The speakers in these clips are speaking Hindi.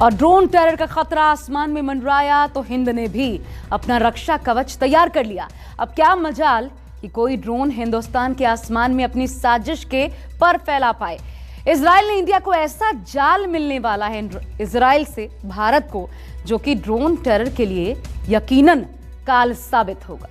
और ड्रोन टेरर का खतरा आसमान में मंडराया तो हिंद ने भी अपना रक्षा कवच तैयार कर लिया। अब क्या मजाल कि कोई ड्रोन हिंदुस्तान के आसमान में अपनी साजिश के पर फैला पाए। इजराइल ने इंडिया को ऐसा जाल मिलने वाला है इजराइल से भारत को, जो कि ड्रोन टेरर के लिए यकीनन काल साबित होगा।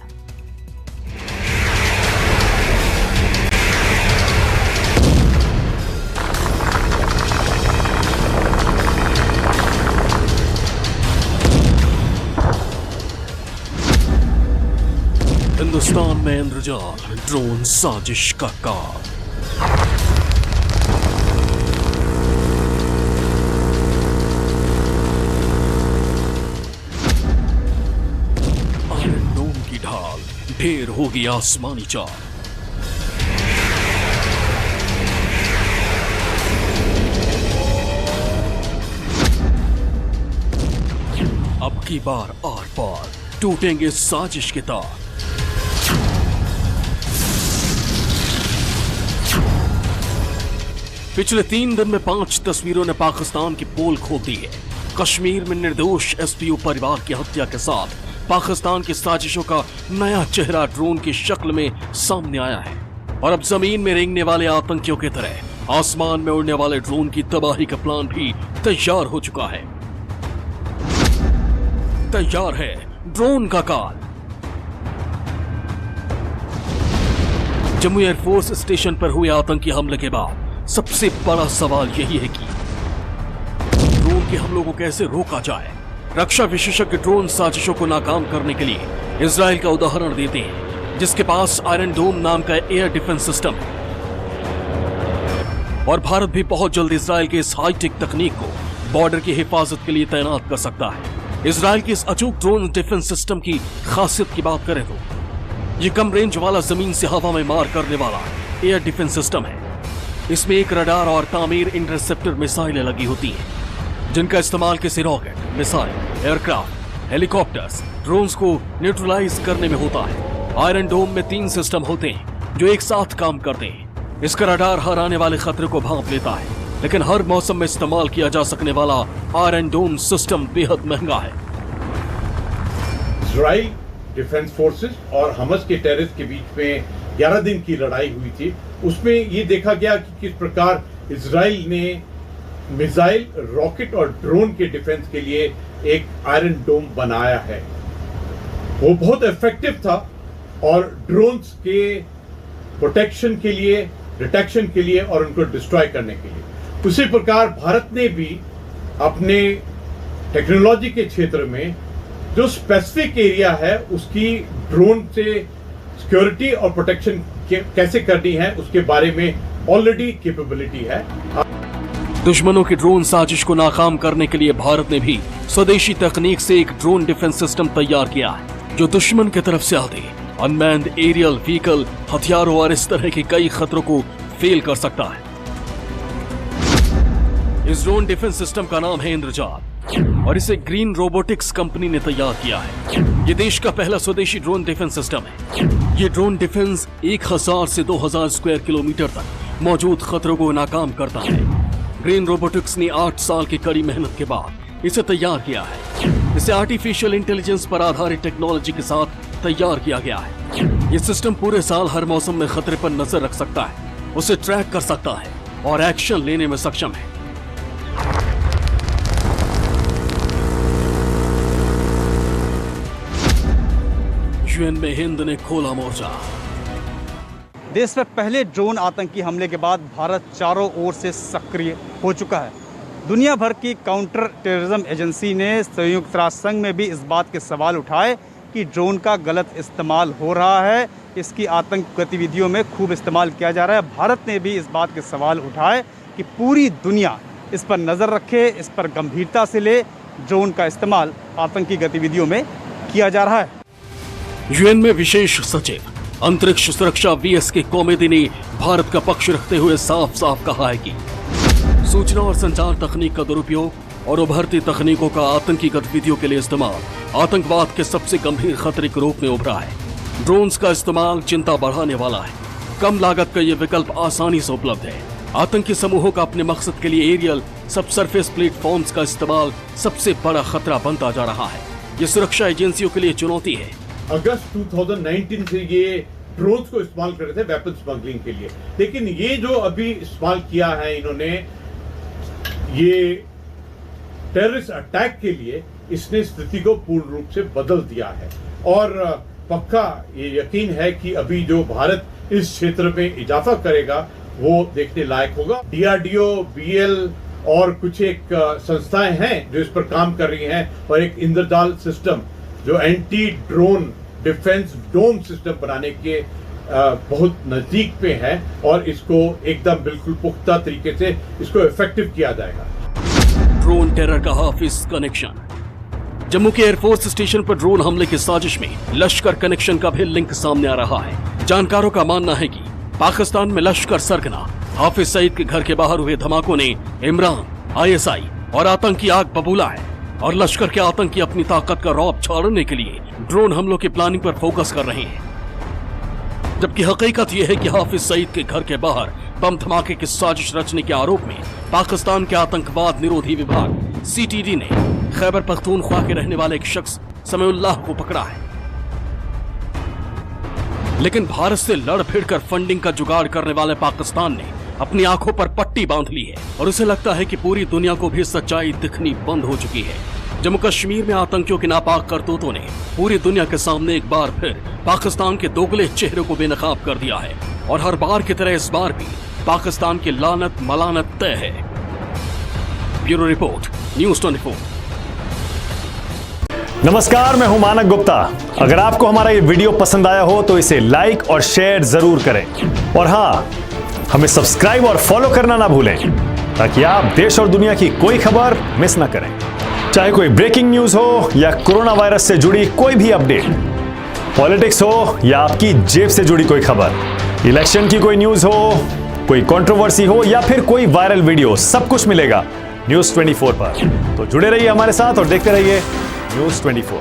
हिंदुस्तान में इंद्रजाल, ड्रोन साजिश का काल। आयरन डोम की ढाल, ढेर होगी आसमानी चाल। अब की बार आर पार टूटेंगे साजिश के तार। पिछले 3 दिन में 5 तस्वीरों ने पाकिस्तान की पोल खोल दी है। कश्मीर में निर्दोष एसपीओ परिवार की हत्या के साथ पाकिस्तान की साजिशों का नया चेहरा ड्रोन की शक्ल में सामने आया है। और अब जमीन में रेंगने वाले आतंकियों की तरह आसमान में उड़ने वाले ड्रोन की तबाही का प्लान भी तैयार हो चुका है। तैयार है ड्रोन का काल। जम्मू एयरफोर्स स्टेशन पर हुए आतंकी हमले के बाद सबसे बड़ा सवाल यही है कि ड्रोन के हमलों को कैसे रोका जाए। रक्षा विशेषज्ञ ड्रोन साजिशों को नाकाम करने के लिए इजराइल का उदाहरण देते हैं, जिसके पास आयरन डोम नाम का एयर डिफेंस सिस्टम है। और भारत भी बहुत जल्द इजराइल के इस हाईटेक तकनीक को बॉर्डर की हिफाजत के लिए तैनात कर सकता है। इजराइल के इस अचूक ड्रोन डिफेंस सिस्टम की खासियत की बात करें तो ये कम रेंज वाला जमीन से हवा में मार करने वाला एयर डिफेंस सिस्टम है। इसमें एक रडार और तामीर इंटरसेप्टर मिसाइलें लगी होती हैं, जिनका इस्तेमाल किसी rocket, missile, aircraft, helicopters, drones को न्यूट्रलाइज करने में होता है। आयरन डोम में 3 सिस्टम होते हैं जो एक साथ काम करते हैं। इसका रडार हर आने वाले खतरे को भांप लेता है, लेकिन हर मौसम में इस्तेमाल किया जा सकने वाला आयरन डोम सिस्टम बेहद महंगा है। इजराइल डिफेंस फोर्सेस और हमास के टेररिस्ट के बीच में 11 दिन की लड़ाई हुई थी। उसमें ये देखा गया कि किस प्रकार इजराइल ने मिसाइल, रॉकेट और ड्रोन के डिफेंस के लिए एक आयरन डोम बनाया है। वो बहुत इफेक्टिव था और ड्रोन्स के प्रोटेक्शन के लिए, डिटेक्शन के लिए और उनको डिस्ट्रॉय करने के लिए। उसी प्रकार भारत ने भी अपने टेक्नोलॉजी के क्षेत्र में जो स्पेसिफिक एरिया है उसकी ड्रोन से सिक्योरिटी और प्रोटेक्शन कैसे करनी है उसके बारे में ऑलरेडी कैपेबिलिटी है। दुश्मनों की ड्रोन साजिश को नाकाम करने के लिए भारत ने भी स्वदेशी तकनीक से एक ड्रोन डिफेंस सिस्टम तैयार किया है, जो दुश्मन की तरफ से आते अनमैन्ड एरियल व्हीकल, हथियारों और इस तरह के कई खतरों को फेल कर सकता है। इस ड्रोन डिफेंस सिस्टम का नाम है इंद्रजाल और इसे ग्रीन रोबोटिक्स कंपनी ने तैयार किया है। ये देश का पहला स्वदेशी ड्रोन डिफेंस सिस्टम है। ये ड्रोन डिफेंस 1000 से 2000 स्क्वायर किलोमीटर तक मौजूद खतरों को नाकाम करता है। ग्रीन रोबोटिक्स ने 8 साल की कड़ी मेहनत के बाद इसे तैयार किया है। इसे आर्टिफिशियल इंटेलिजेंस पर आधारित टेक्नोलॉजी के साथ तैयार किया गया है। ये सिस्टम पूरे साल हर मौसम में खतरे पर नजर रख सकता है, उसे ट्रैक कर सकता है और एक्शन लेने में सक्षम है। यूएन में हिंद ने खोला मोर्चा। देश में पहले ड्रोन आतंकी हमले के बाद भारत चारों ओर से सक्रिय हो चुका है। दुनिया भर की काउंटर टेररिज्म एजेंसी ने संयुक्त राष्ट्र संघ में भी इस बात के सवाल उठाए कि ड्रोन का गलत इस्तेमाल हो रहा है, इसकी आतंक गतिविधियों में खूब इस्तेमाल किया जा रहा है। भारत ने भी इस बात के सवाल उठाए कि पूरी दुनिया इस पर नज़र रखे, इस पर गंभीरता से ले। ड्रोन का इस्तेमाल आतंकी गतिविधियों में किया जा रहा है। यूएन में विशेष सचिव अंतरिक्ष सुरक्षा वीएसके कोमेदी ने भारत का पक्ष रखते हुए साफ साफ कहा है कि सूचना और संचार तकनीक का दुरुपयोग और उभरती तकनीकों का आतंकी गतिविधियों के लिए इस्तेमाल आतंकवाद के सबसे गंभीर खतरे के रूप में उभरा है। ड्रोन्स का इस्तेमाल चिंता बढ़ाने वाला है। कम लागत का ये विकल्प आसानी से उपलब्ध है आतंकी समूहों का अपने मकसद के लिए एरियल सबसरफेस प्लेटफॉर्म्स का इस्तेमाल सबसे बड़ा खतरा बनता जा रहा है। ये सुरक्षा एजेंसियों के लिए चुनौती है। अगस्त 2019 से ये ड्रोन्स को इस्तेमाल कर रहे थे वेपन स्मगलिंग के लिए, लेकिन ये जो अभी इस्तेमाल किया है इन्होंने ये टेररिस्ट अटैक के लिए, इसने स्थिति को पूर्ण रूप से बदल दिया है। और पक्का ये यकीन है कि अभी जो भारत इस क्षेत्र में इजाफा करेगा वो देखने लायक होगा। डीआरडीओ, बीएल और कुछ एक संस्थाएं हैं जो इस पर काम कर रही हैं, और एक इंद्रजाल सिस्टम जो एंटी ड्रोन डिफेंस डोम सिस्टम बनाने के बहुत नजदीक पे है, और इसको एकदम बिल्कुल पुख्ता तरीके से इसको इफेक्टिव किया जाएगा। ड्रोन टेरर का हाफिज कनेक्शन। जम्मू के एयरफोर्स स्टेशन पर ड्रोन हमले की साजिश में लश्कर कनेक्शन का भी लिंक सामने आ रहा है। जानकारों का मानना है कि पाकिस्तान में लश्कर सरगना हाफिज सईद के घर के बाहर हुए धमाकों ने इमरान, आईएसआई और आतंकी आग बबूला है, और लश्कर के आतंकी अपनी ताकत का रौब झाड़ने के लिए ड्रोन हमलों की प्लानिंग पर फोकस कर रहे हैं। जबकि हकीकत यह है कि हाफिज सईद के घर के बाहर बम धमाके की साजिश रचने के आरोप में पाकिस्तान के आतंकवाद निरोधी विभाग सीटीडी ने खैबर पख्तूनख्वा के रहने वाले एक शख्स समीउल्लाह को पकड़ा है। लेकिन भारत से लड़ भिड़ कर फंडिंग का जुगाड़ करने वाले पाकिस्तान ने अपनी आंखों पर पट्टी बांध ली है, और उसे लगता है कि पूरी दुनिया को भी सच्चाई दिखनी बंद हो चुकी है। जम्मू कश्मीर में आतंकियों के नापाक करतूतों ने पूरी दुनिया के सामने एक बार फिर पाकिस्तान के दोगले चेहरे को बेनकाब कर दिया है, और हर बार की तरह इस बार भी पाकिस्तान की लानत मलानत तय है। Bureau report, news 24। नमस्कार, मैं हूं मानक गुप्ता। अगर आपको हमारा ये वीडियो पसंद आया हो तो इसे लाइक और शेयर जरूर करें, और हाँ, हमें सब्सक्राइब और फॉलो करना ना भूलें, ताकि आप देश और दुनिया की कोई खबर मिस ना करें। चाहे कोई ब्रेकिंग न्यूज हो या कोरोना वायरस से जुड़ी कोई भी अपडेट, पॉलिटिक्स हो या आपकी जेब से जुड़ी कोई खबर, इलेक्शन की कोई न्यूज हो, कोई कंट्रोवर्सी हो या फिर कोई वायरल वीडियो, सब कुछ मिलेगा न्यूज़ 24 पर। तो जुड़े रहिए हमारे साथ और देखते रहिए न्यूज़ 24।